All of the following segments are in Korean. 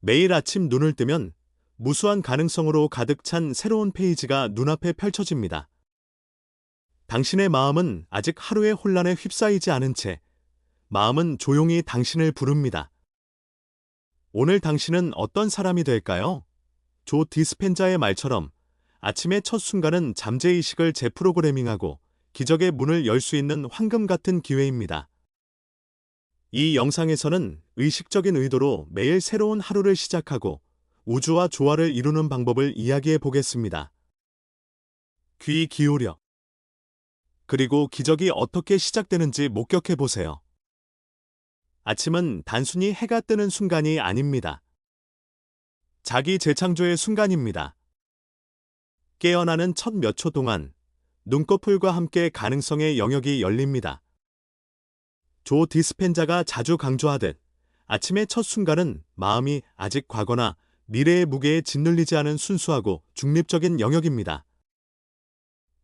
매일 아침 눈을 뜨면 무수한 가능성으로 가득 찬 새로운 페이지가 눈앞에 펼쳐집니다. 당신의 마음은 아직 하루의 혼란에 휩싸이지 않은 채 마음은 조용히 당신을 부릅니다. 오늘 당신은 어떤 사람이 될까요? 조 디스펜자의 말처럼 아침의 첫 순간은 잠재의식을 재프로그래밍하고 기적의 문을 열 수 있는 황금 같은 기회입니다. 이 영상에서는 의식적인 의도로 매일 새로운 하루를 시작하고 우주와 조화를 이루는 방법을 이야기해 보겠습니다. 귀 기울여. 그리고 기적이 어떻게 시작되는지 목격해 보세요. 아침은 단순히 해가 뜨는 순간이 아닙니다. 자기 재창조의 순간입니다. 깨어나는 첫 몇 초 동안 눈꺼풀과 함께 가능성의 영역이 열립니다. 조 디스펜자가 자주 강조하듯 아침의 첫 순간은 마음이 아직 과거나 미래의 무게에 짓눌리지 않은 순수하고 중립적인 영역입니다.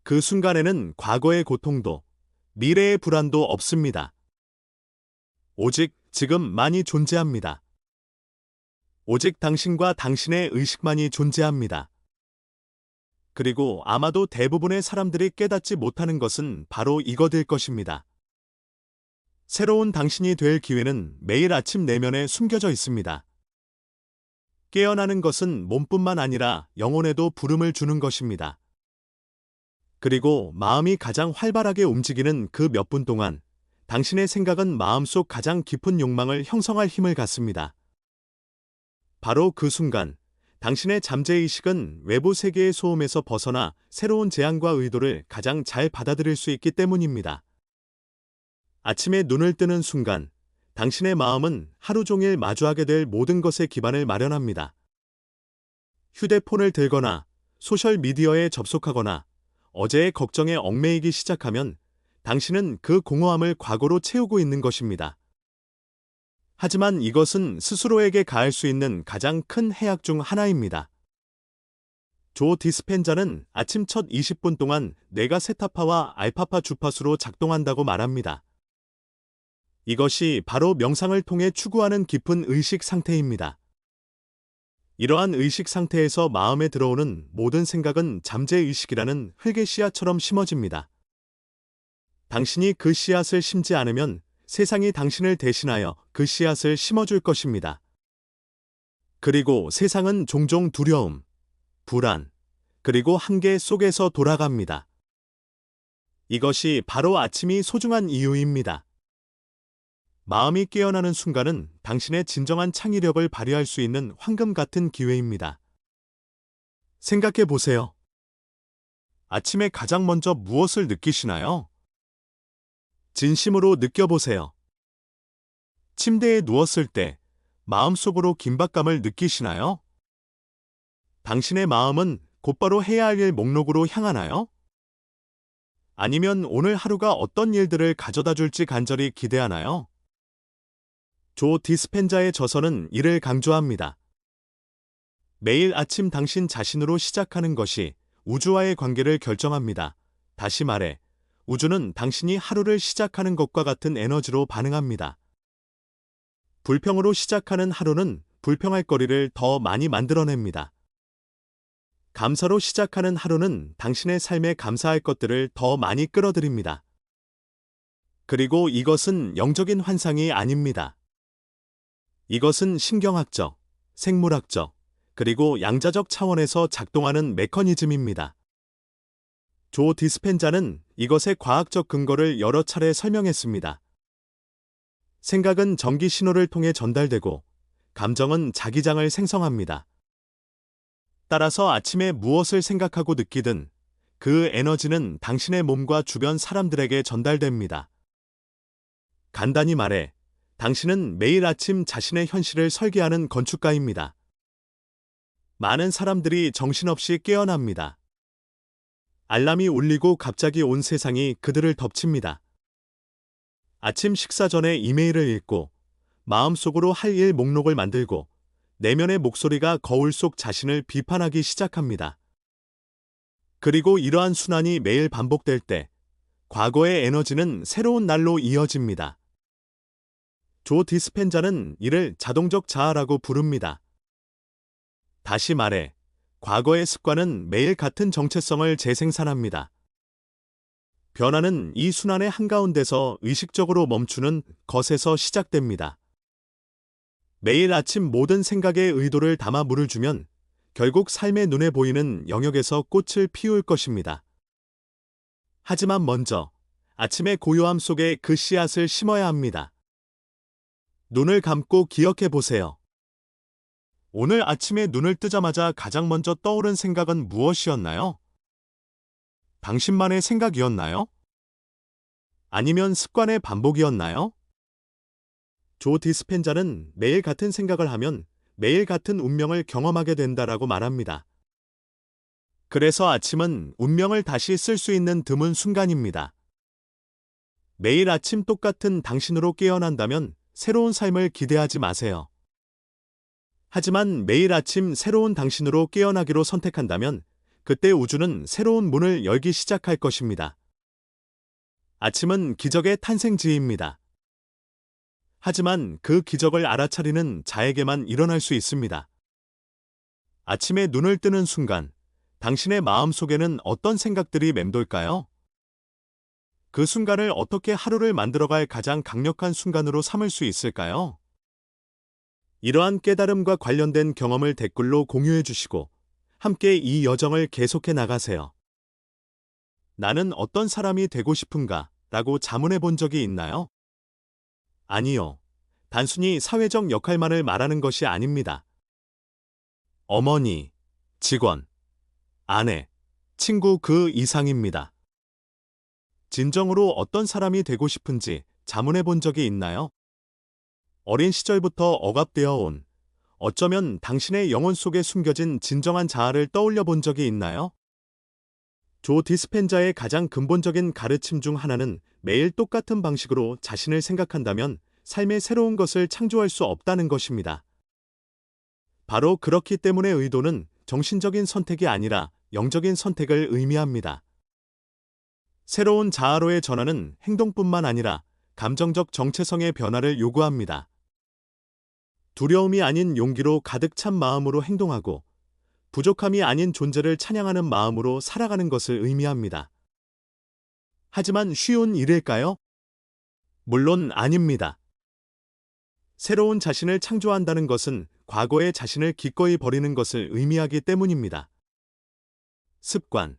그 순간에는 과거의 고통도 미래의 불안도 없습니다. 오직 지금만이 존재합니다. 오직 당신과 당신의 의식만이 존재합니다. 그리고 아마도 대부분의 사람들이 깨닫지 못하는 것은 바로 이것일 것입니다. 새로운 당신이 될 기회는 매일 아침 내면에 숨겨져 있습니다. 깨어나는 것은 몸뿐만 아니라 영혼에도 부름을 주는 것입니다. 그리고 마음이 가장 활발하게 움직이는 그 몇 분 동안 당신의 생각은 마음속 가장 깊은 욕망을 형성할 힘을 갖습니다. 바로 그 순간 당신의 잠재의식은 외부 세계의 소음에서 벗어나 새로운 제안과 의도를 가장 잘 받아들일 수 있기 때문입니다. 아침에 눈을 뜨는 순간 당신의 마음은 하루 종일 마주하게 될 모든 것의 기반을 마련합니다. 휴대폰을 들거나 소셜미디어에 접속하거나 어제의 걱정에 얽매이기 시작하면 당신은 그 공허함을 과거로 채우고 있는 것입니다. 하지만 이것은 스스로에게 가할 수 있는 가장 큰 해악 중 하나입니다. 조 디스펜자는 아침 첫 20분 동안 뇌가 세타파와 알파파 주파수로 작동한다고 말합니다. 이것이 바로 명상을 통해 추구하는 깊은 의식 상태입니다. 이러한 의식 상태에서 마음에 들어오는 모든 생각은 잠재의식이라는 흙의 씨앗처럼 심어집니다. 당신이 그 씨앗을 심지 않으면 세상이 당신을 대신하여 그 씨앗을 심어줄 것입니다. 그리고 세상은 종종 두려움, 불안, 그리고 한계 속에서 돌아갑니다. 이것이 바로 아침이 소중한 이유입니다. 마음이 깨어나는 순간은 당신의 진정한 창의력을 발휘할 수 있는 황금 같은 기회입니다. 생각해 보세요. 아침에 가장 먼저 무엇을 느끼시나요? 진심으로 느껴보세요. 침대에 누웠을 때 마음속으로 긴박감을 느끼시나요? 당신의 마음은 곧바로 해야 할 일 목록으로 향하나요? 아니면 오늘 하루가 어떤 일들을 가져다 줄지 간절히 기대하나요? 조 디스펜자의 저서는 이를 강조합니다. 매일 아침 당신 자신으로 시작하는 것이 우주와의 관계를 결정합니다. 다시 말해, 우주는 당신이 하루를 시작하는 것과 같은 에너지로 반응합니다. 불평으로 시작하는 하루는 불평할 거리를 더 많이 만들어냅니다. 감사로 시작하는 하루는 당신의 삶에 감사할 것들을 더 많이 끌어들입니다. 그리고 이것은 영적인 환상이 아닙니다. 이것은 신경학적, 생물학적, 그리고 양자적 차원에서 작동하는 메커니즘입니다. 조 디스펜자는 이것의 과학적 근거를 여러 차례 설명했습니다. 생각은 전기 신호를 통해 전달되고 감정은 자기장을 생성합니다. 따라서 아침에 무엇을 생각하고 느끼든 그 에너지는 당신의 몸과 주변 사람들에게 전달됩니다. 간단히 말해, 당신은 매일 아침 자신의 현실을 설계하는 건축가입니다. 많은 사람들이 정신없이 깨어납니다. 알람이 울리고 갑자기 온 세상이 그들을 덮칩니다. 아침 식사 전에 이메일을 읽고 마음속으로 할 일 목록을 만들고 내면의 목소리가 거울 속 자신을 비판하기 시작합니다. 그리고 이러한 순환이 매일 반복될 때 과거의 에너지는 새로운 날로 이어집니다. 조 디스펜자는 이를 자동적 자아라고 부릅니다. 다시 말해, 과거의 습관은 매일 같은 정체성을 재생산합니다. 변화는 이 순환의 한가운데서 의식적으로 멈추는 것에서 시작됩니다. 매일 아침 모든 생각에 의도를 담아 물을 주면 결국 삶의 눈에 보이는 영역에서 꽃을 피울 것입니다. 하지만 먼저 아침의 고요함 속에 그 씨앗을 심어야 합니다. 눈을 감고 기억해 보세요. 오늘 아침에 눈을 뜨자마자 가장 먼저 떠오른 생각은 무엇이었나요? 당신만의 생각이었나요? 아니면 습관의 반복이었나요? 조 디스펜자는 매일 같은 생각을 하면 매일 같은 운명을 경험하게 된다라고 말합니다. 그래서 아침은 운명을 다시 쓸 수 있는 드문 순간입니다. 매일 아침 똑같은 당신으로 깨어난다면 새로운 삶을 기대하지 마세요. 하지만 매일 아침 새로운 당신으로 깨어나기로 선택한다면 그때 우주는 새로운 문을 열기 시작할 것입니다. 아침은 기적의 탄생지입니다. 하지만 그 기적을 알아차리는 자에게만 일어날 수 있습니다. 아침에 눈을 뜨는 순간, 당신의 마음 속에는 어떤 생각들이 맴돌까요? 그 순간을 어떻게 하루를 만들어갈 가장 강력한 순간으로 삼을 수 있을까요? 이러한 깨달음과 관련된 경험을 댓글로 공유해 주시고, 함께 이 여정을 계속해 나가세요. 나는 어떤 사람이 되고 싶은가? 라고 자문해 본 적이 있나요? 아니요. 단순히 사회적 역할만을 말하는 것이 아닙니다. 어머니, 직원, 아내, 친구 그 이상입니다. 진정으로 어떤 사람이 되고 싶은지 자문해 본 적이 있나요? 어린 시절부터 억압되어 온, 어쩌면 당신의 영혼 속에 숨겨진 진정한 자아를 떠올려 본 적이 있나요? 조 디스펜자의 가장 근본적인 가르침 중 하나는 매일 똑같은 방식으로 자신을 생각한다면 삶의 새로운 것을 창조할 수 없다는 것입니다. 바로 그렇기 때문에 의도는 정신적인 선택이 아니라 영적인 선택을 의미합니다. 새로운 자아로의 전환은 행동뿐만 아니라 감정적 정체성의 변화를 요구합니다. 두려움이 아닌 용기로 가득 찬 마음으로 행동하고 부족함이 아닌 존재를 찬양하는 마음으로 살아가는 것을 의미합니다. 하지만 쉬운 일일까요? 물론 아닙니다. 새로운 자신을 창조한다는 것은 과거의 자신을 기꺼이 버리는 것을 의미하기 때문입니다. 습관,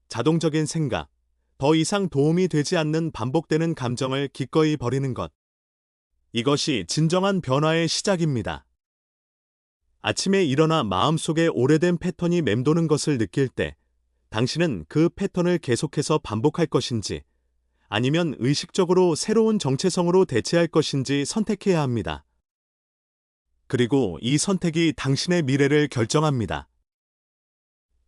자동적인 생각, 더 이상 도움이 되지 않는 반복되는 감정을 기꺼이 버리는 것. 이것이 진정한 변화의 시작입니다. 아침에 일어나 마음속에 오래된 패턴이 맴도는 것을 느낄 때 당신은 그 패턴을 계속해서 반복할 것인지 아니면 의식적으로 새로운 정체성으로 대체할 것인지 선택해야 합니다. 그리고 이 선택이 당신의 미래를 결정합니다.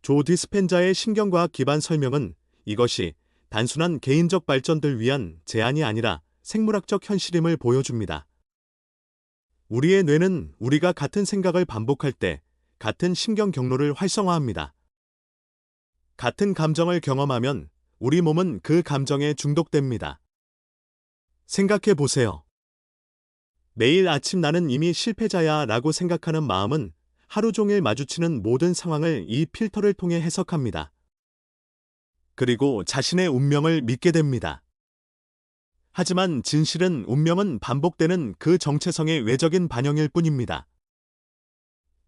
조 디스펜자의 신경과학 기반 설명은 이것이 단순한 개인적 발전을 위한 제안이 아니라 생물학적 현실임을 보여줍니다. 우리의 뇌는 우리가 같은 생각을 반복할 때 같은 신경 경로를 활성화합니다. 같은 감정을 경험하면 우리 몸은 그 감정에 중독됩니다. 생각해 보세요. 매일 아침 나는 이미 실패자야 라고 생각하는 마음은 하루 종일 마주치는 모든 상황을 이 필터를 통해 해석합니다. 그리고 자신의 운명을 믿게 됩니다. 하지만 진실은 운명은 반복되는 그 정체성의 외적인 반영일 뿐입니다.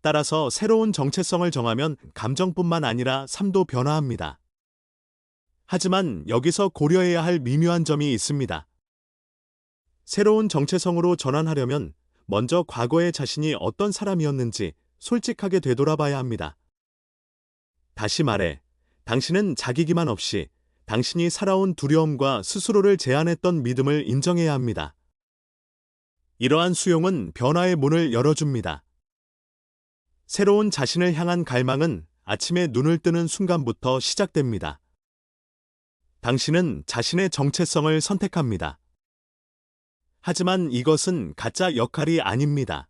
따라서 새로운 정체성을 정하면 감정뿐만 아니라 삶도 변화합니다. 하지만 여기서 고려해야 할 미묘한 점이 있습니다. 새로운 정체성으로 전환하려면 먼저 과거의 자신이 어떤 사람이었는지 솔직하게 되돌아봐야 합니다. 다시 말해, 당신은 자기 기만 없이 당신이 살아온 두려움과 스스로를 제한했던 믿음을 인정해야 합니다. 이러한 수용은 변화의 문을 열어줍니다. 새로운 자신을 향한 갈망은 아침에 눈을 뜨는 순간부터 시작됩니다. 당신은 자신의 정체성을 선택합니다. 하지만 이것은 가짜 역할이 아닙니다.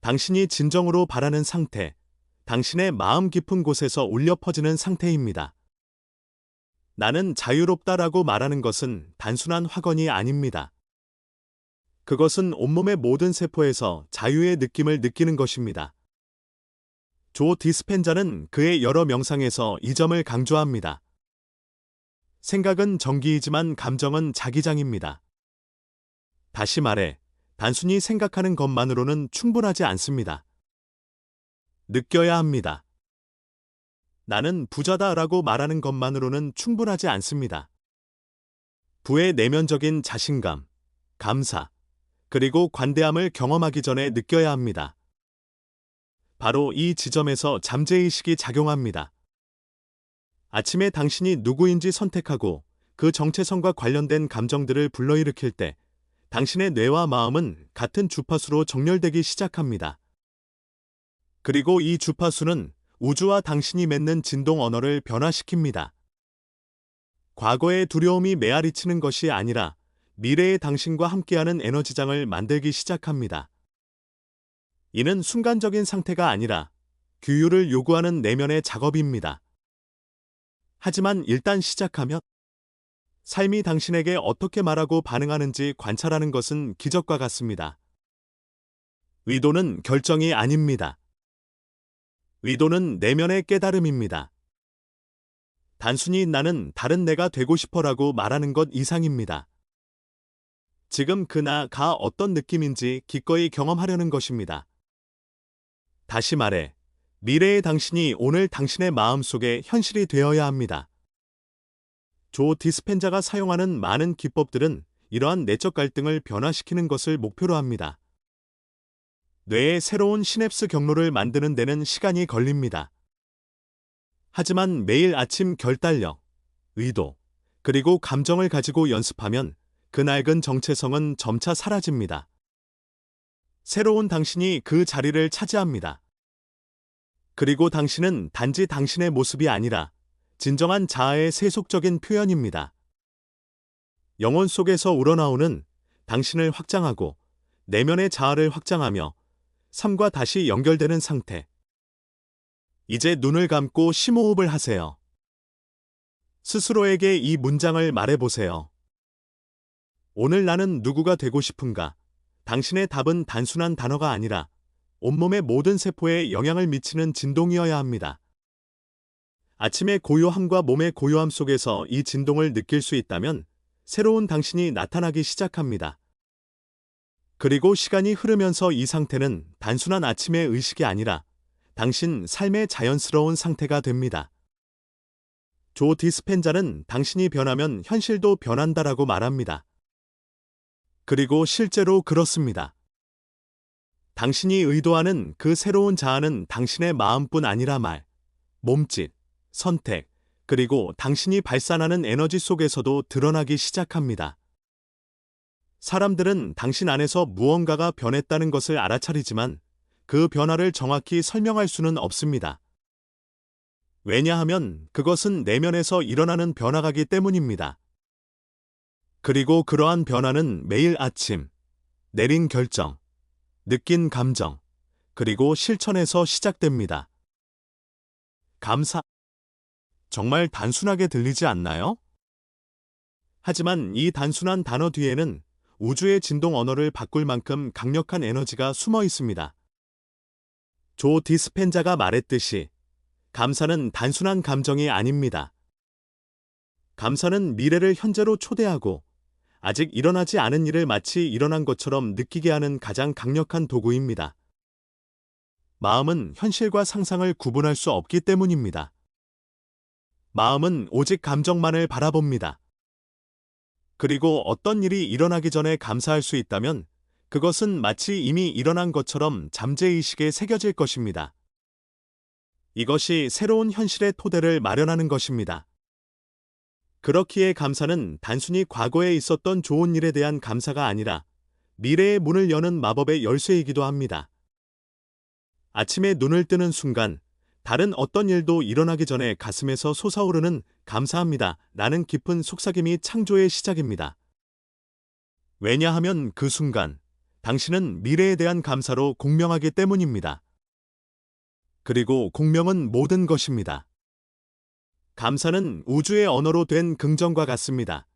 당신이 진정으로 바라는 상태, 당신의 마음 깊은 곳에서 울려 퍼지는 상태입니다. 나는 자유롭다라고 말하는 것은 단순한 확언이 아닙니다. 그것은 온몸의 모든 세포에서 자유의 느낌을 느끼는 것입니다. 조 디스펜자는 그의 여러 명상에서 이 점을 강조합니다. 생각은 정기이지만 감정은 자기장입니다. 다시 말해, 단순히 생각하는 것만으로는 충분하지 않습니다. 느껴야 합니다. 나는 부자다라고 말하는 것만으로는 충분하지 않습니다. 부의 내면적인 자신감, 감사, 그리고 관대함을 경험하기 전에 느껴야 합니다. 바로 이 지점에서 잠재의식이 작용합니다. 아침에 당신이 누구인지 선택하고 그 정체성과 관련된 감정들을 불러일으킬 때 당신의 뇌와 마음은 같은 주파수로 정렬되기 시작합니다. 그리고 이 주파수는 우주와 당신이 맺는 진동 언어를 변화시킵니다. 과거의 두려움이 메아리치는 것이 아니라 미래의 당신과 함께하는 에너지장을 만들기 시작합니다. 이는 순간적인 상태가 아니라 규율을 요구하는 내면의 작업입니다. 하지만 일단 시작하면 삶이 당신에게 어떻게 말하고 반응하는지 관찰하는 것은 기적과 같습니다. 의도는 결정이 아닙니다. 의도는 내면의 깨달음입니다. 단순히 나는 다른 내가 되고 싶어라고 말하는 것 이상입니다. 지금 그 나가 어떤 느낌인지 기꺼이 경험하려는 것입니다. 다시 말해, 미래의 당신이 오늘 당신의 마음속에 현실이 되어야 합니다. 조 디스펜자가 사용하는 많은 기법들은 이러한 내적 갈등을 변화시키는 것을 목표로 합니다. 뇌의 새로운 시냅스 경로를 만드는 데는 시간이 걸립니다. 하지만 매일 아침 결단력, 의도, 그리고 감정을 가지고 연습하면 그 낡은 정체성은 점차 사라집니다. 새로운 당신이 그 자리를 차지합니다. 그리고 당신은 단지 당신의 모습이 아니라 진정한 자아의 세속적인 표현입니다. 영혼 속에서 우러나오는 당신을 확장하고 내면의 자아를 확장하며 삶과 다시 연결되는 상태. 이제 눈을 감고 심호흡을 하세요. 스스로에게 이 문장을 말해보세요. 오늘 나는 누구가 되고 싶은가? 당신의 답은 단순한 단어가 아니라 온몸의 모든 세포에 영향을 미치는 진동이어야 합니다. 아침의 고요함과 몸의 고요함 속에서 이 진동을 느낄 수 있다면 새로운 당신이 나타나기 시작합니다. 그리고 시간이 흐르면서 이 상태는 단순한 아침의 의식이 아니라 당신 삶의 자연스러운 상태가 됩니다. 조 디스펜자는 당신이 변하면 현실도 변한다라고 말합니다. 그리고 실제로 그렇습니다. 당신이 의도하는 그 새로운 자아는 당신의 마음뿐 아니라 말, 몸짓, 선택, 그리고 당신이 발산하는 에너지 속에서도 드러나기 시작합니다. 사람들은 당신 안에서 무언가가 변했다는 것을 알아차리지만 그 변화를 정확히 설명할 수는 없습니다. 왜냐하면 그것은 내면에서 일어나는 변화가기 때문입니다. 그리고 그러한 변화는 매일 아침, 내린 결정, 느낀 감정, 그리고 실천에서 시작됩니다. 감사. 정말 단순하게 들리지 않나요? 하지만 이 단순한 단어 뒤에는 우주의 진동 언어를 바꿀 만큼 강력한 에너지가 숨어 있습니다. 조 디스펜자가 말했듯이 감사는 단순한 감정이 아닙니다. 감사는 미래를 현재로 초대하고 아직 일어나지 않은 일을 마치 일어난 것처럼 느끼게 하는 가장 강력한 도구입니다. 마음은 현실과 상상을 구분할 수 없기 때문입니다. 마음은 오직 감정만을 바라봅니다. 그리고 어떤 일이 일어나기 전에 감사할 수 있다면 그것은 마치 이미 일어난 것처럼 잠재의식에 새겨질 것입니다. 이것이 새로운 현실의 토대를 마련하는 것입니다. 그렇기에 감사는 단순히 과거에 있었던 좋은 일에 대한 감사가 아니라 미래의 문을 여는 마법의 열쇠이기도 합니다. 아침에 눈을 뜨는 순간 다른 어떤 일도 일어나기 전에 가슴에서 솟아오르는 감사합니다 라는 깊은 속삭임이 창조의 시작입니다. 왜냐하면 그 순간 당신은 미래에 대한 감사로 공명하기 때문입니다. 그리고 공명은 모든 것입니다. 감사는 우주의 언어로 된 긍정과 같습니다.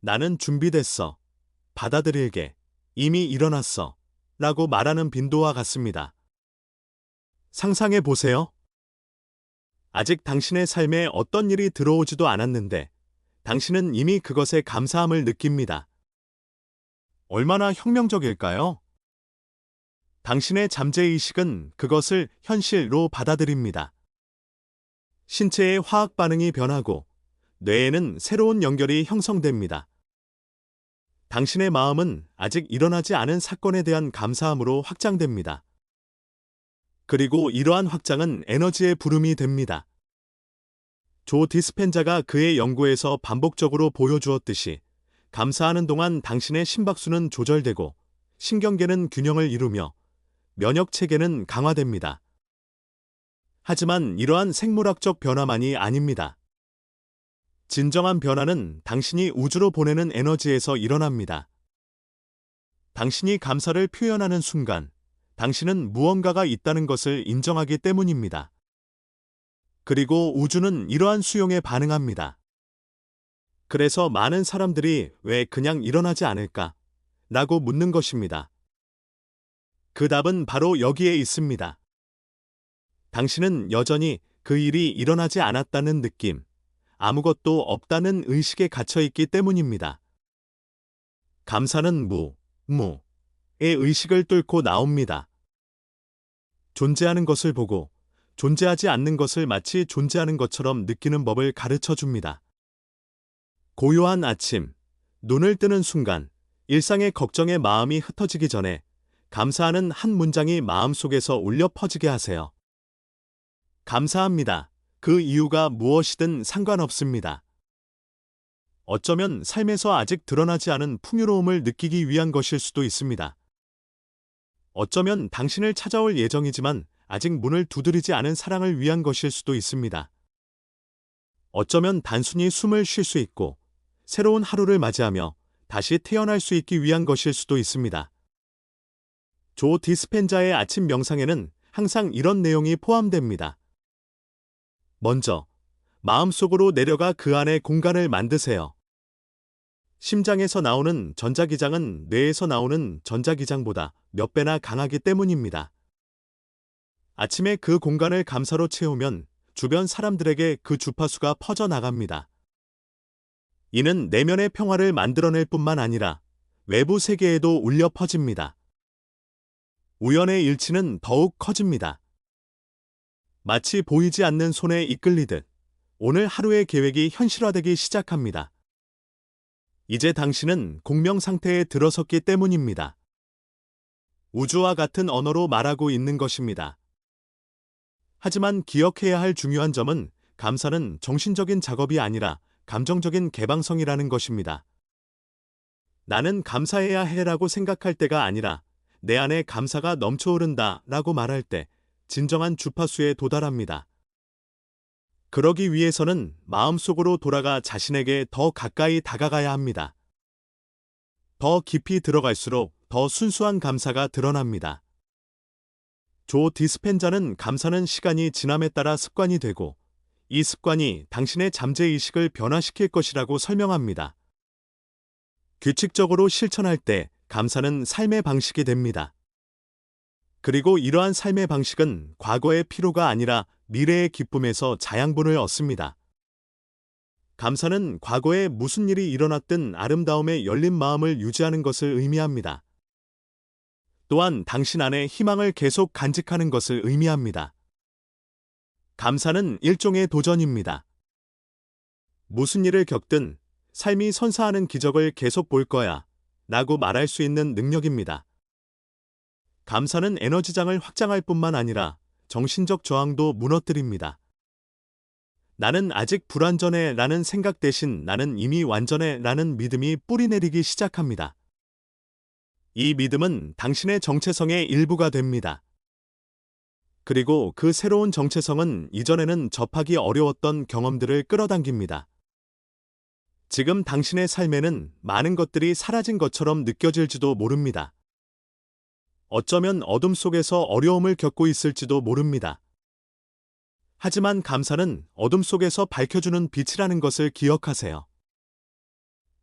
나는 준비됐어. 받아들일게. 이미 일어났어. 라고 말하는 빈도와 같습니다. 상상해 보세요. 아직 당신의 삶에 어떤 일이 들어오지도 않았는데 당신은 이미 그것에 감사함을 느낍니다. 얼마나 혁명적일까요? 당신의 잠재의식은 그것을 현실로 받아들입니다. 신체의 화학 반응이 변하고 뇌에는 새로운 연결이 형성됩니다. 당신의 마음은 아직 일어나지 않은 사건에 대한 감사함으로 확장됩니다. 그리고 이러한 확장은 에너지의 부름이 됩니다. 조 디스펜자가 그의 연구에서 반복적으로 보여주었듯이 감사하는 동안 당신의 심박수는 조절되고 신경계는 균형을 이루며 면역 체계는 강화됩니다. 하지만 이러한 생물학적 변화만이 아닙니다. 진정한 변화는 당신이 우주로 보내는 에너지에서 일어납니다. 당신이 감사를 표현하는 순간, 당신은 무언가가 있다는 것을 인정하기 때문입니다. 그리고 우주는 이러한 수용에 반응합니다. 그래서 많은 사람들이 왜 그냥 일어나지 않을까? 라고 묻는 것입니다. 그 답은 바로 여기에 있습니다. 당신은 여전히 그 일이 일어나지 않았다는 느낌, 아무것도 없다는 의식에 갇혀있기 때문입니다. 감사는 무의 의식을 뚫고 나옵니다. 존재하는 것을 보고 존재하지 않는 것을 마치 존재하는 것처럼 느끼는 법을 가르쳐 줍니다. 고요한 아침, 눈을 뜨는 순간, 일상의 걱정에 마음이 흩어지기 전에 감사하는 한 문장이 마음속에서 울려 퍼지게 하세요. 감사합니다. 그 이유가 무엇이든 상관없습니다. 어쩌면 삶에서 아직 드러나지 않은 풍요로움을 느끼기 위한 것일 수도 있습니다. 어쩌면 당신을 찾아올 예정이지만 아직 문을 두드리지 않은 사랑을 위한 것일 수도 있습니다. 어쩌면 단순히 숨을 쉴 수 있고 새로운 하루를 맞이하며 다시 태어날 수 있기 위한 것일 수도 있습니다. 조 디스펜자의 아침 명상에는 항상 이런 내용이 포함됩니다. 먼저, 마음속으로 내려가 그 안에 공간을 만드세요. 심장에서 나오는 전자기장은 뇌에서 나오는 전자기장보다 몇 배나 강하기 때문입니다. 아침에 그 공간을 감사로 채우면 주변 사람들에게 그 주파수가 퍼져나갑니다. 이는 내면의 평화를 만들어낼 뿐만 아니라 외부 세계에도 울려 퍼집니다. 우연의 일치는 더욱 커집니다. 마치 보이지 않는 손에 이끌리듯 오늘 하루의 계획이 현실화되기 시작합니다. 이제 당신은 공명 상태에 들어섰기 때문입니다. 우주와 같은 언어로 말하고 있는 것입니다. 하지만 기억해야 할 중요한 점은 감사는 정신적인 작업이 아니라 감정적인 개방성이라는 것입니다. 나는 감사해야 해라고 생각할 때가 아니라 내 안에 감사가 넘쳐오른다 라고 말할 때 진정한 주파수에 도달합니다. 그러기 위해서는 마음속으로 돌아가 자신에게 더 가까이 다가가야 합니다. 더 깊이 들어갈수록 더 순수한 감사가 드러납니다. 조 디스펜자는 감사는 시간이 지남에 따라 습관이 되고 이 습관이 당신의 잠재의식을 변화시킬 것이라고 설명합니다. 규칙적으로 실천할 때 감사는 삶의 방식이 됩니다. 그리고 이러한 삶의 방식은 과거의 피로가 아니라 미래의 기쁨에서 자양분을 얻습니다. 감사는 과거에 무슨 일이 일어났든 아름다움에 열린 마음을 유지하는 것을 의미합니다. 또한 당신 안에 희망을 계속 간직하는 것을 의미합니다. 감사는 일종의 도전입니다. 무슨 일을 겪든 삶이 선사하는 기적을 계속 볼 거야 라고 말할 수 있는 능력입니다. 감사는 에너지장을 확장할 뿐만 아니라 정신적 저항도 무너뜨립니다. 나는 아직 불완전해 라는 생각 대신 나는 이미 완전해 라는 믿음이 뿌리내리기 시작합니다. 이 믿음은 당신의 정체성의 일부가 됩니다. 그리고 그 새로운 정체성은 이전에는 접하기 어려웠던 경험들을 끌어당깁니다. 지금 당신의 삶에는 많은 것들이 사라진 것처럼 느껴질지도 모릅니다. 어쩌면 어둠 속에서 어려움을 겪고 있을지도 모릅니다. 하지만 감사는 어둠 속에서 밝혀주는 빛이라는 것을 기억하세요.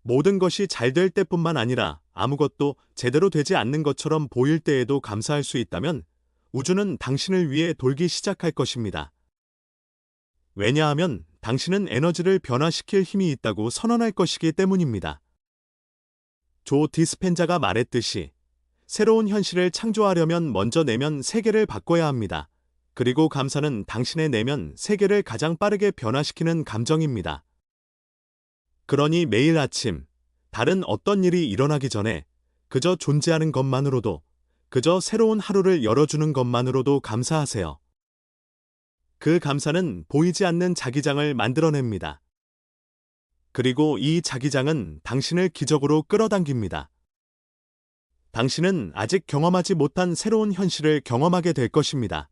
모든 것이 잘 될 때뿐만 아니라 아무것도 제대로 되지 않는 것처럼 보일 때에도 감사할 수 있다면 우주는 당신을 위해 돌기 시작할 것입니다. 왜냐하면 당신은 에너지를 변화시킬 힘이 있다고 선언할 것이기 때문입니다. 조 디스펜자가 말했듯이 새로운 현실을 창조하려면 먼저 내면 세계를 바꿔야 합니다. 그리고 감사는 당신의 내면 세계를 가장 빠르게 변화시키는 감정입니다. 그러니 매일 아침 다른 어떤 일이 일어나기 전에 그저 존재하는 것만으로도, 그저 새로운 하루를 열어주는 것만으로도 감사하세요. 그 감사는 보이지 않는 자기장을 만들어냅니다. 그리고 이 자기장은 당신을 기적으로 끌어당깁니다. 당신은 아직 경험하지 못한 새로운 현실을 경험하게 될 것입니다.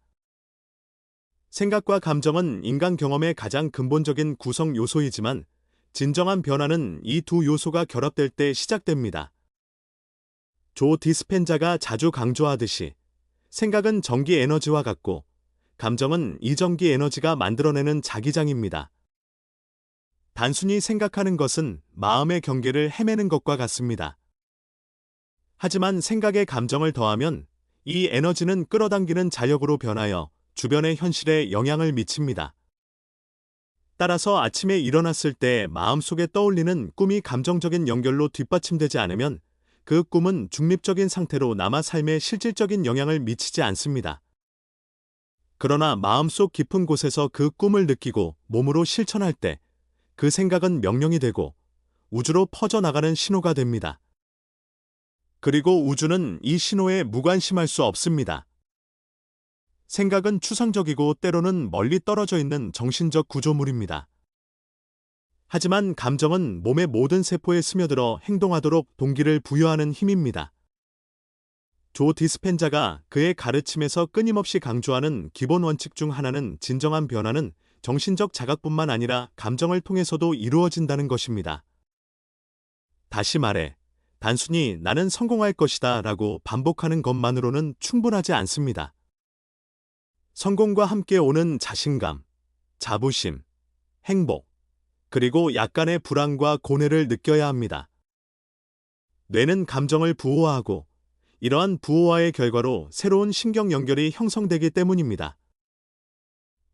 생각과 감정은 인간 경험의 가장 근본적인 구성 요소이지만 진정한 변화는 이 두 요소가 결합될 때 시작됩니다. 조 디스펜자가 자주 강조하듯이 생각은 전기 에너지와 같고 감정은 이전기 에너지가 만들어내는 자기장입니다. 단순히 생각하는 것은 마음의 경계를 헤매는 것과 같습니다. 하지만 생각에 감정을 더하면 이 에너지는 끌어당기는 자력으로 변하여 주변의 현실에 영향을 미칩니다. 따라서 아침에 일어났을 때 마음속에 떠올리는 꿈이 감정적인 연결로 뒷받침되지 않으면 그 꿈은 중립적인 상태로 남아 삶에 실질적인 영향을 미치지 않습니다. 그러나 마음속 깊은 곳에서 그 꿈을 느끼고 몸으로 실천할 때 그 생각은 명령이 되고 우주로 퍼져나가는 신호가 됩니다. 그리고 우주는 이 신호에 무관심할 수 없습니다. 생각은 추상적이고 때로는 멀리 떨어져 있는 정신적 구조물입니다. 하지만 감정은 몸의 모든 세포에 스며들어 행동하도록 동기를 부여하는 힘입니다. 조 디스펜자가 그의 가르침에서 끊임없이 강조하는 기본 원칙 중 하나는 진정한 변화는 정신적 자각뿐만 아니라 감정을 통해서도 이루어진다는 것입니다. 다시 말해, 단순히 나는 성공할 것이다 라고 반복하는 것만으로는 충분하지 않습니다. 성공과 함께 오는 자신감, 자부심, 행복, 그리고 약간의 불안과 고뇌를 느껴야 합니다. 뇌는 감정을 부호화하고 이러한 부호화의 결과로 새로운 신경 연결이 형성되기 때문입니다.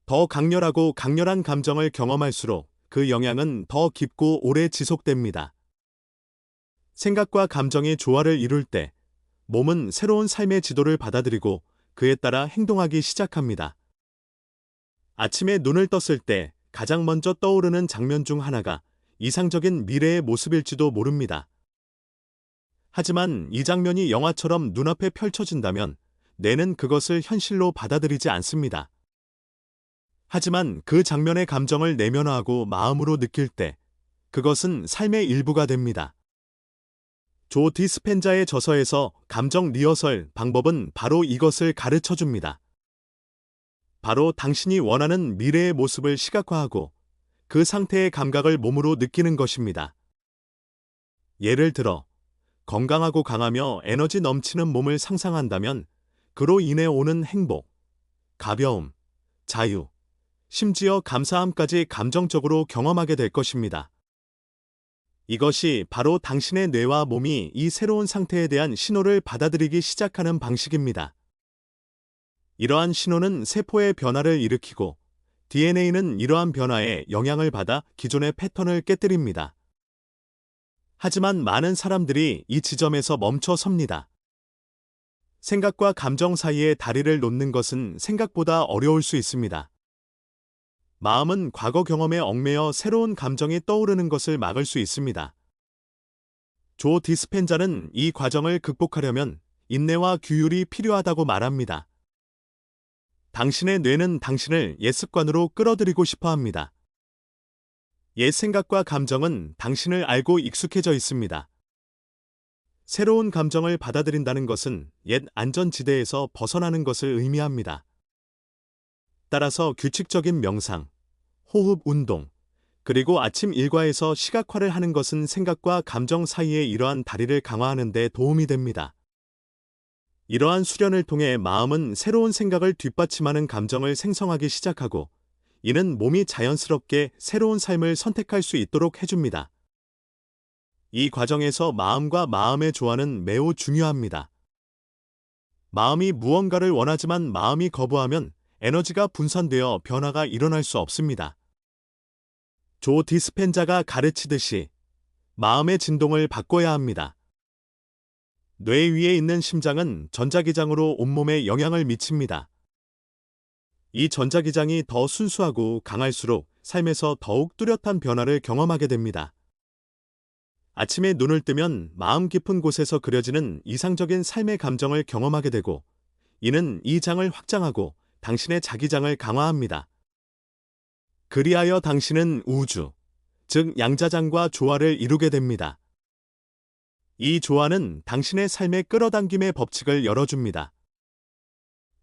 더 강렬하고 강렬한 감정을 경험할수록 그 영향은 더 깊고 오래 지속됩니다. 생각과 감정이 조화를 이룰 때 몸은 새로운 삶의 지도를 받아들이고 그에 따라 행동하기 시작합니다. 아침에 눈을 떴을 때 가장 먼저 떠오르는 장면 중 하나가 이상적인 미래의 모습일지도 모릅니다. 하지만 이 장면이 영화처럼 눈앞에 펼쳐진다면 뇌는 그것을 현실로 받아들이지 않습니다. 하지만 그 장면의 감정을 내면화하고 마음으로 느낄 때 그것은 삶의 일부가 됩니다. 조 디스펜자의 저서에서 감정 리허설 방법은 바로 이것을 가르쳐 줍니다. 바로 당신이 원하는 미래의 모습을 시각화하고 그 상태의 감각을 몸으로 느끼는 것입니다. 예를 들어, 건강하고 강하며 에너지 넘치는 몸을 상상한다면 그로 인해 오는 행복, 가벼움, 자유, 심지어 감사함까지 감정적으로 경험하게 될 것입니다. 이것이 바로 당신의 뇌와 몸이 이 새로운 상태에 대한 신호를 받아들이기 시작하는 방식입니다. 이러한 신호는 세포의 변화를 일으키고 DNA는 이러한 변화에 영향을 받아 기존의 패턴을 깨뜨립니다. 하지만 많은 사람들이 이 지점에서 멈춰 섭니다. 생각과 감정 사이에 다리를 놓는 것은 생각보다 어려울 수 있습니다. 마음은 과거 경험에 얽매여 새로운 감정이 떠오르는 것을 막을 수 있습니다. 조 디스펜자는 이 과정을 극복하려면 인내와 규율이 필요하다고 말합니다. 당신의 뇌는 당신을 옛 습관으로 끌어들이고 싶어 합니다. 옛 생각과 감정은 당신을 알고 익숙해져 있습니다. 새로운 감정을 받아들인다는 것은 옛 안전지대에서 벗어나는 것을 의미합니다. 따라서 규칙적인 명상, 호흡 운동, 그리고 아침 일과에서 시각화를 하는 것은 생각과 감정 사이의 이러한 다리를 강화하는 데 도움이 됩니다. 이러한 수련을 통해 마음은 새로운 생각을 뒷받침하는 감정을 생성하기 시작하고 이는 몸이 자연스럽게 새로운 삶을 선택할 수 있도록 해줍니다. 이 과정에서 마음과 마음의 조화는 매우 중요합니다. 마음이 무언가를 원하지만 마음이 거부하면 에너지가 분산되어 변화가 일어날 수 없습니다. 조 디스펜자가 가르치듯이 마음의 진동을 바꿔야 합니다. 뇌 위에 있는 심장은 전자기장으로 온몸에 영향을 미칩니다. 이 전자기장이 더 순수하고 강할수록 삶에서 더욱 뚜렷한 변화를 경험하게 됩니다. 아침에 눈을 뜨면 마음 깊은 곳에서 그려지는 이상적인 삶의 감정을 경험하게 되고, 이는 이 장을 확장하고 당신의 자기장을 강화합니다. 그리하여 당신은 우주, 즉 양자장과 조화를 이루게 됩니다. 이 조화는 당신의 삶의 끌어당김의 법칙을 열어줍니다.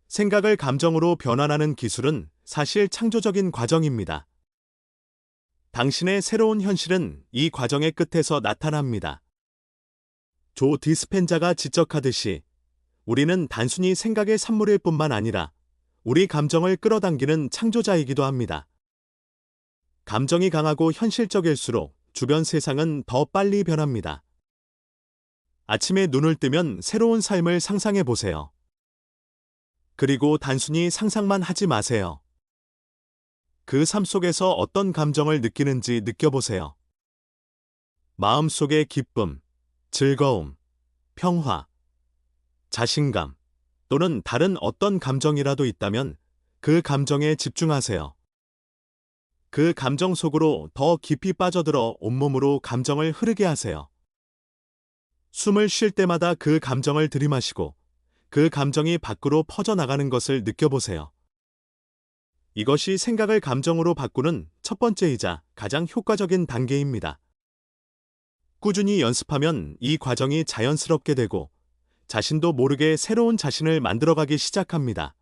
생각을 감정으로 변환하는 기술은 사실 창조적인 과정입니다. 당신의 새로운 현실은 이 과정의 끝에서 나타납니다. 조 디스펜자가 지적하듯이 우리는 단순히 생각의 산물일 뿐만 아니라 우리 감정을 끌어당기는 창조자이기도 합니다. 감정이 강하고 현실적일수록 주변 세상은 더 빨리 변합니다. 아침에 눈을 뜨면 새로운 삶을 상상해 보세요. 그리고 단순히 상상만 하지 마세요. 그 삶 속에서 어떤 감정을 느끼는지 느껴보세요. 마음속의 기쁨, 즐거움, 평화, 자신감 또는 다른 어떤 감정이라도 있다면 그 감정에 집중하세요. 그 감정 속으로 더 깊이 빠져들어 온몸으로 감정을 흐르게 하세요. 숨을 쉴 때마다 그 감정을 들이마시고 그 감정이 밖으로 퍼져나가는 것을 느껴보세요. 이것이 생각을 감정으로 바꾸는 첫 번째이자 가장 효과적인 단계입니다. 꾸준히 연습하면 이 과정이 자연스럽게 되고 자신도 모르게 새로운 자신을 만들어가기 시작합니다.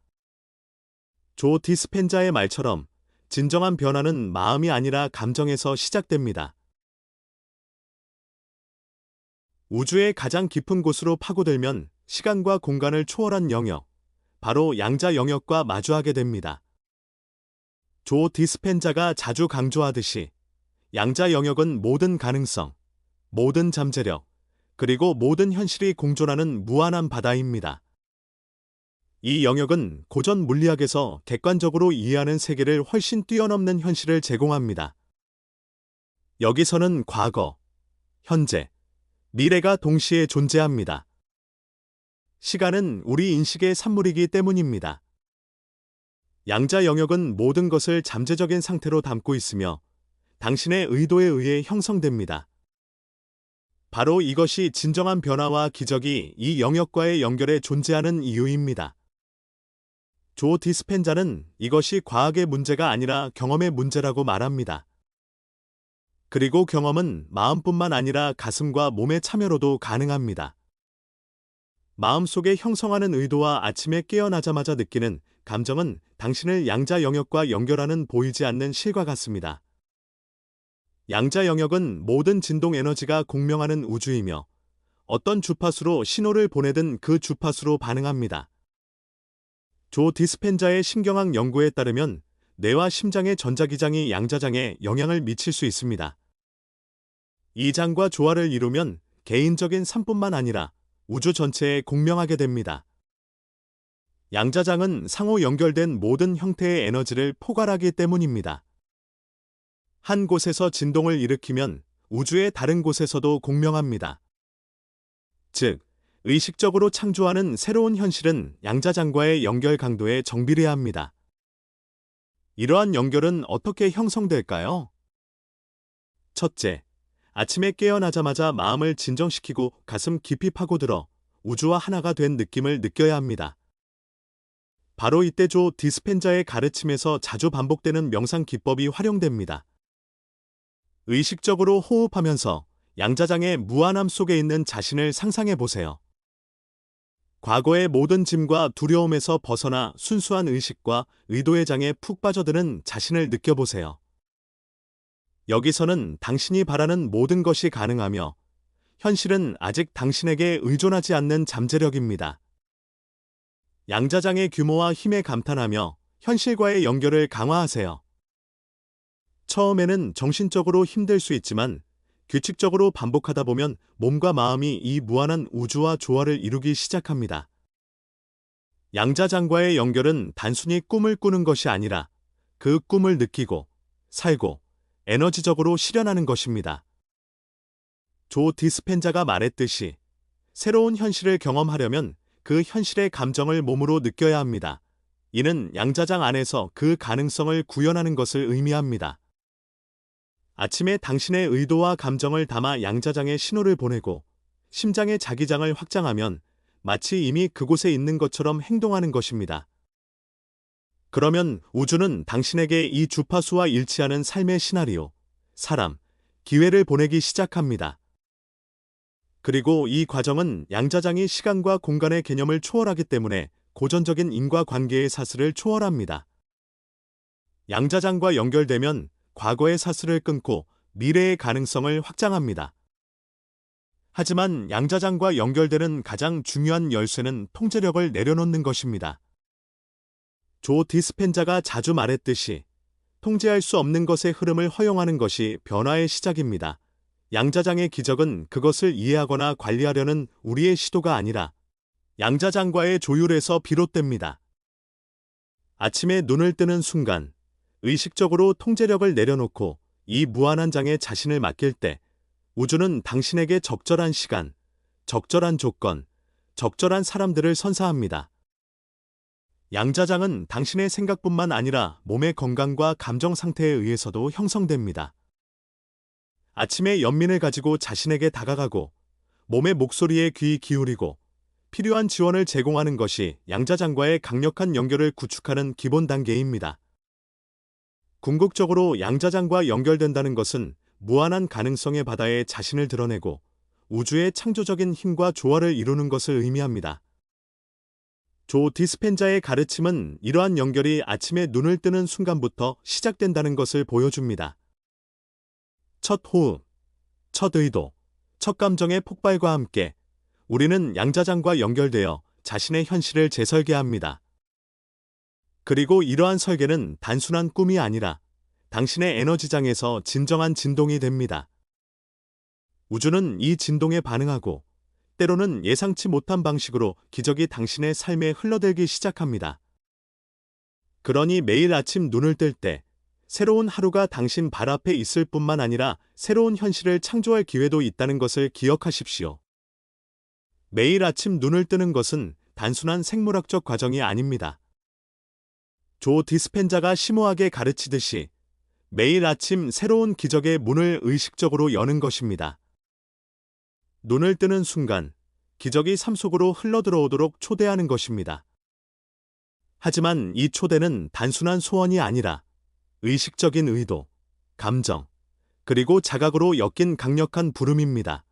조 디스펜자의 말처럼 진정한 변화는 마음이 아니라 감정에서 시작됩니다. 우주의 가장 깊은 곳으로 파고들면 시간과 공간을 초월한 영역, 바로 양자 영역과 마주하게 됩니다. 조 디스펜자가 자주 강조하듯이 양자 영역은 모든 가능성, 모든 잠재력, 그리고 모든 현실이 공존하는 무한한 바다입니다. 이 영역은 고전 물리학에서 객관적으로 이해하는 세계를 훨씬 뛰어넘는 현실을 제공합니다. 여기서는 과거, 현재, 미래가 동시에 존재합니다. 시간은 우리 인식의 산물이기 때문입니다. 양자 영역은 모든 것을 잠재적인 상태로 담고 있으며 당신의 의도에 의해 형성됩니다. 바로 이것이 진정한 변화와 기적이 이 영역과의 연결에 존재하는 이유입니다. 조 디스펜자는 이것이 과학의 문제가 아니라 경험의 문제라고 말합니다. 그리고 경험은 마음뿐만 아니라 가슴과 몸의 참여로도 가능합니다. 마음속에 형성하는 의도와 아침에 깨어나자마자 느끼는 감정은 당신을 양자 영역과 연결하는 보이지 않는 실과 같습니다. 양자 영역은 모든 진동 에너지가 공명하는 우주이며 어떤 주파수로 신호를 보내든 그 주파수로 반응합니다. 조 디스펜자의 신경학 연구에 따르면 뇌와 심장의 전자기장이 양자장에 영향을 미칠 수 있습니다. 이 장과 조화를 이루면 개인적인 삶뿐만 아니라 우주 전체에 공명하게 됩니다. 양자장은 상호 연결된 모든 형태의 에너지를 포괄하기 때문입니다. 한 곳에서 진동을 일으키면 우주의 다른 곳에서도 공명합니다. 즉, 의식적으로 창조하는 새로운 현실은 양자장과의 연결 강도에 정비례합니다. 이러한 연결은 어떻게 형성될까요? 첫째, 아침에 깨어나자마자 마음을 진정시키고 가슴 깊이 파고들어 우주와 하나가 된 느낌을 느껴야 합니다. 바로 이때 조 디스펜자의 가르침에서 자주 반복되는 명상 기법이 활용됩니다. 의식적으로 호흡하면서 양자장의 무한함 속에 있는 자신을 상상해 보세요. 과거의 모든 짐과 두려움에서 벗어나 순수한 의식과 의도의 장에 푹 빠져드는 자신을 느껴보세요. 여기서는 당신이 바라는 모든 것이 가능하며 현실은 아직 당신에게 의존하지 않는 잠재력입니다. 양자장의 규모와 힘에 감탄하며 현실과의 연결을 강화하세요. 처음에는 정신적으로 힘들 수 있지만 규칙적으로 반복하다 보면 몸과 마음이 이 무한한 우주와 조화를 이루기 시작합니다. 양자장과의 연결은 단순히 꿈을 꾸는 것이 아니라 그 꿈을 느끼고, 살고, 에너지적으로 실현하는 것입니다. 조 디스펜자가 말했듯이 새로운 현실을 경험하려면 그 현실의 감정을 몸으로 느껴야 합니다. 이는 양자장 안에서 그 가능성을 구현하는 것을 의미합니다. 아침에 당신의 의도와 감정을 담아 양자장에 신호를 보내고 심장의 자기장을 확장하면 마치 이미 그곳에 있는 것처럼 행동하는 것입니다. 그러면 우주는 당신에게 이 주파수와 일치하는 삶의 시나리오, 사람, 기회를 보내기 시작합니다. 그리고 이 과정은 양자장이 시간과 공간의 개념을 초월하기 때문에 고전적인 인과관계의 사슬을 초월합니다. 양자장과 연결되면 과거의 사슬을 끊고 미래의 가능성을 확장합니다. 하지만 양자장과 연결되는 가장 중요한 열쇠는 통제력을 내려놓는 것입니다. 조 디스펜자가 자주 말했듯이 통제할 수 없는 것의 흐름을 허용하는 것이 변화의 시작입니다. 양자장의 기적은 그것을 이해하거나 관리하려는 우리의 시도가 아니라 양자장과의 조율에서 비롯됩니다. 아침에 눈을 뜨는 순간 의식적으로 통제력을 내려놓고 이 무한한 장에 자신을 맡길 때 우주는 당신에게 적절한 시간, 적절한 조건, 적절한 사람들을 선사합니다. 양자장은 당신의 생각뿐만 아니라 몸의 건강과 감정 상태에 의해서도 형성됩니다. 아침에 연민을 가지고 자신에게 다가가고 몸의 목소리에 귀 기울이고 필요한 지원을 제공하는 것이 양자장과의 강력한 연결을 구축하는 기본 단계입니다. 궁극적으로 양자장과 연결된다는 것은 무한한 가능성의 바다에 자신을 드러내고 우주의 창조적인 힘과 조화를 이루는 것을 의미합니다. 조 디스펜자의 가르침은 이러한 연결이 아침에 눈을 뜨는 순간부터 시작된다는 것을 보여줍니다. 첫 호흡, 첫 의도, 첫 감정의 폭발과 함께 우리는 양자장과 연결되어 자신의 현실을 재설계합니다. 그리고 이러한 설계는 단순한 꿈이 아니라 당신의 에너지장에서 진정한 진동이 됩니다. 우주는 이 진동에 반응하고 때로는 예상치 못한 방식으로 기적이 당신의 삶에 흘러들기 시작합니다. 그러니 매일 아침 눈을 뜰 때 새로운 하루가 당신 발 앞에 있을 뿐만 아니라 새로운 현실을 창조할 기회도 있다는 것을 기억하십시오. 매일 아침 눈을 뜨는 것은 단순한 생물학적 과정이 아닙니다. 조 디스펜자가 심오하게 가르치듯이 매일 아침 새로운 기적의 문을 의식적으로 여는 것입니다. 눈을 뜨는 순간 기적이 삶 속으로 흘러들어오도록 초대하는 것입니다. 하지만 이 초대는 단순한 소원이 아니라 의식적인 의도, 감정, 그리고 자각으로 엮인 강력한 부름입니다.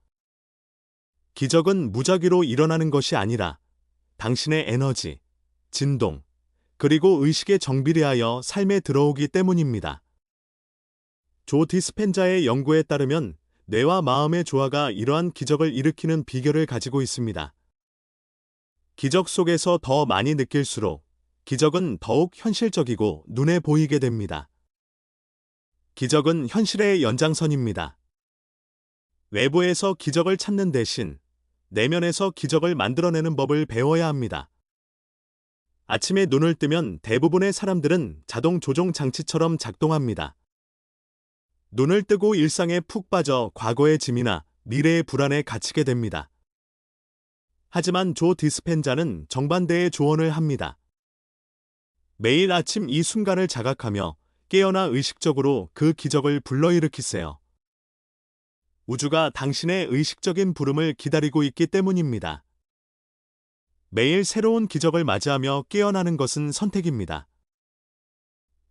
기적은 무작위로 일어나는 것이 아니라 당신의 에너지, 진동, 그리고 의식의 정비례하여 삶에 들어오기 때문입니다. 조 디스펜자의 연구에 따르면 뇌와 마음의 조화가 이러한 기적을 일으키는 비결을 가지고 있습니다. 기적 속에서 더 많이 느낄수록 기적은 더욱 현실적이고 눈에 보이게 됩니다. 기적은 현실의 연장선입니다. 외부에서 기적을 찾는 대신 내면에서 기적을 만들어내는 법을 배워야 합니다. 아침에 눈을 뜨면 대부분의 사람들은 자동 조종 장치처럼 작동합니다. 눈을 뜨고 일상에 푹 빠져 과거의 짐이나 미래의 불안에 갇히게 됩니다. 하지만 조 디스펜자는 정반대의 조언을 합니다. 매일 아침 이 순간을 자각하며 깨어나 의식적으로 그 기적을 불러일으키세요. 우주가 당신의 의식적인 부름을 기다리고 있기 때문입니다. 매일 새로운 기적을 맞이하며 깨어나는 것은 선택입니다.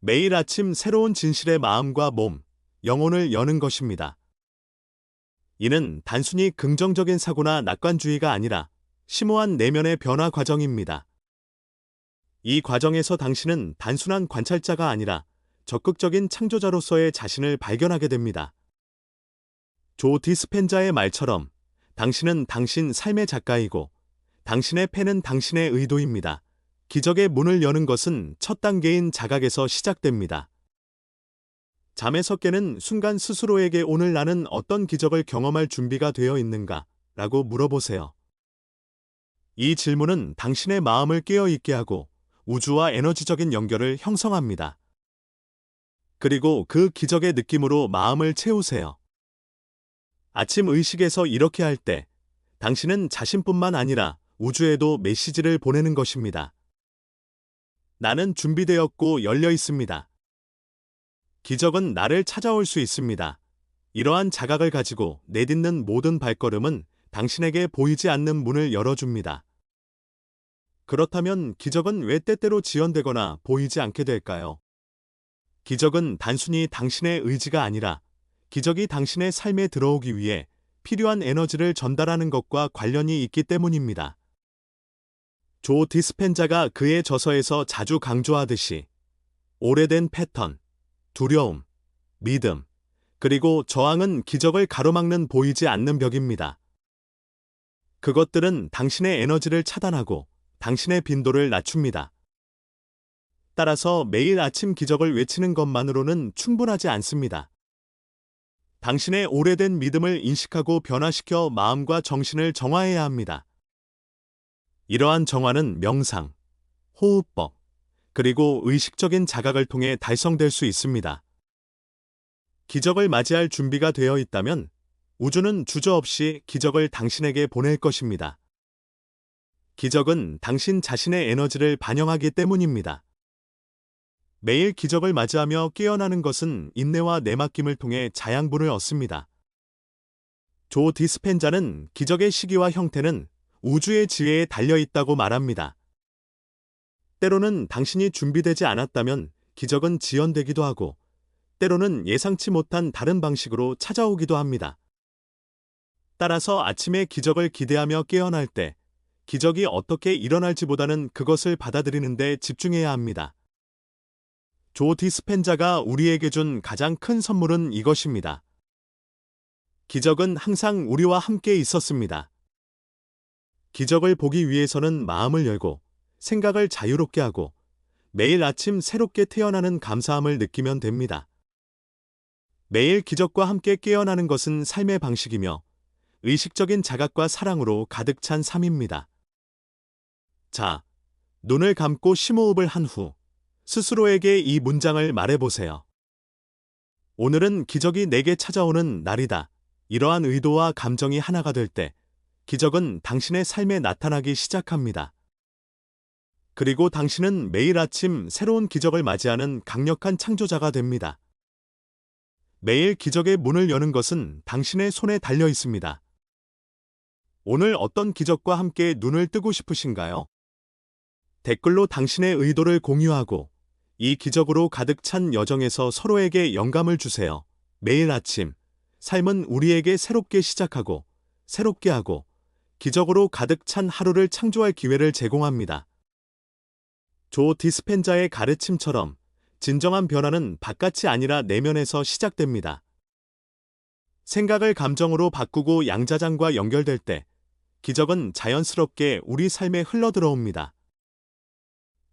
매일 아침 새로운 진실의 마음과 몸, 영혼을 여는 것입니다. 이는 단순히 긍정적인 사고나 낙관주의가 아니라 심오한 내면의 변화 과정입니다. 이 과정에서 당신은 단순한 관찰자가 아니라 적극적인 창조자로서의 자신을 발견하게 됩니다. 조 디스펜자의 말처럼 당신은 당신 삶의 작가이고 당신의 펜은 당신의 의도입니다. 기적의 문을 여는 것은 첫 단계인 자각에서 시작됩니다. 잠에서 깨는 순간 스스로에게 오늘 나는 어떤 기적을 경험할 준비가 되어 있는가? 라고 물어보세요. 이 질문은 당신의 마음을 깨어있게 하고 우주와 에너지적인 연결을 형성합니다. 그리고 그 기적의 느낌으로 마음을 채우세요. 아침 의식에서 이렇게 할 때 당신은 자신뿐만 아니라 우주에도 메시지를 보내는 것입니다. 나는 준비되었고 열려 있습니다. 기적은 나를 찾아올 수 있습니다. 이러한 자각을 가지고 내딛는 모든 발걸음은 당신에게 보이지 않는 문을 열어줍니다. 그렇다면 기적은 왜 때때로 지연되거나 보이지 않게 될까요? 기적은 단순히 당신의 의지가 아니라 기적이 당신의 삶에 들어오기 위해 필요한 에너지를 전달하는 것과 관련이 있기 때문입니다. 조 디스펜자가 그의 저서에서 자주 강조하듯이 오래된 패턴, 두려움, 믿음, 그리고 저항은 기적을 가로막는 보이지 않는 벽입니다. 그것들은 당신의 에너지를 차단하고 당신의 빈도를 낮춥니다. 따라서 매일 아침 기적을 외치는 것만으로는 충분하지 않습니다. 당신의 오래된 믿음을 인식하고 변화시켜 마음과 정신을 정화해야 합니다. 이러한 정화는 명상, 호흡법, 그리고 의식적인 자각을 통해 달성될 수 있습니다. 기적을 맞이할 준비가 되어 있다면 우주는 주저없이 기적을 당신에게 보낼 것입니다. 기적은 당신 자신의 에너지를 반영하기 때문입니다. 매일 기적을 맞이하며 깨어나는 것은 인내와 내맡김을 통해 자양분을 얻습니다. 조 디스펜자는 기적의 시기와 형태는 우주의 지혜에 달려 있다고 말합니다. 때로는 당신이 준비되지 않았다면 기적은 지연되기도 하고, 때로는 예상치 못한 다른 방식으로 찾아오기도 합니다. 따라서 아침에 기적을 기대하며 깨어날 때 기적이 어떻게 일어날지보다는 그것을 받아들이는 데 집중해야 합니다. 조 디스펜자가 우리에게 준 가장 큰 선물은 이것입니다. 기적은 항상 우리와 함께 있었습니다. 기적을 보기 위해서는 마음을 열고 생각을 자유롭게 하고 매일 아침 새롭게 태어나는 감사함을 느끼면 됩니다. 매일 기적과 함께 깨어나는 것은 삶의 방식이며 의식적인 자각과 사랑으로 가득 찬 삶입니다. 자, 눈을 감고 심호흡을 한 후 스스로에게 이 문장을 말해보세요. 오늘은 기적이 내게 찾아오는 날이다. 이러한 의도와 감정이 하나가 될 때 기적은 당신의 삶에 나타나기 시작합니다. 그리고 당신은 매일 아침 새로운 기적을 맞이하는 강력한 창조자가 됩니다. 매일 기적의 문을 여는 것은 당신의 손에 달려 있습니다. 오늘 어떤 기적과 함께 눈을 뜨고 싶으신가요? 댓글로 당신의 의도를 공유하고 이 기적으로 가득 찬 여정에서 서로에게 영감을 주세요. 매일 아침, 삶은 우리에게 새롭게 시작하고, 새롭게 하고, 기적으로 가득 찬 하루를 창조할 기회를 제공합니다. 조 디스펜자의 가르침처럼 진정한 변화는 바깥이 아니라 내면에서 시작됩니다. 생각을 감정으로 바꾸고 양자장과 연결될 때 기적은 자연스럽게 우리 삶에 흘러들어옵니다.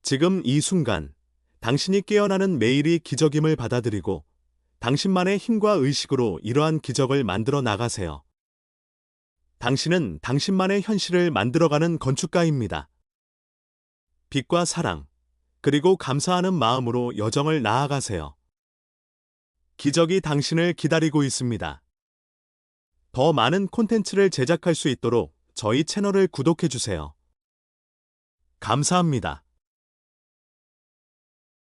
지금 이 순간, 당신이 깨어나는 매일이 기적임을 받아들이고 당신만의 힘과 의식으로 이러한 기적을 만들어 나가세요. 당신은 당신만의 현실을 만들어가는 건축가입니다. 빛과 사랑, 그리고 감사하는 마음으로 여정을 나아가세요. 기적이 당신을 기다리고 있습니다. 더 많은 콘텐츠를 제작할 수 있도록 저희 채널을 구독해주세요. 감사합니다.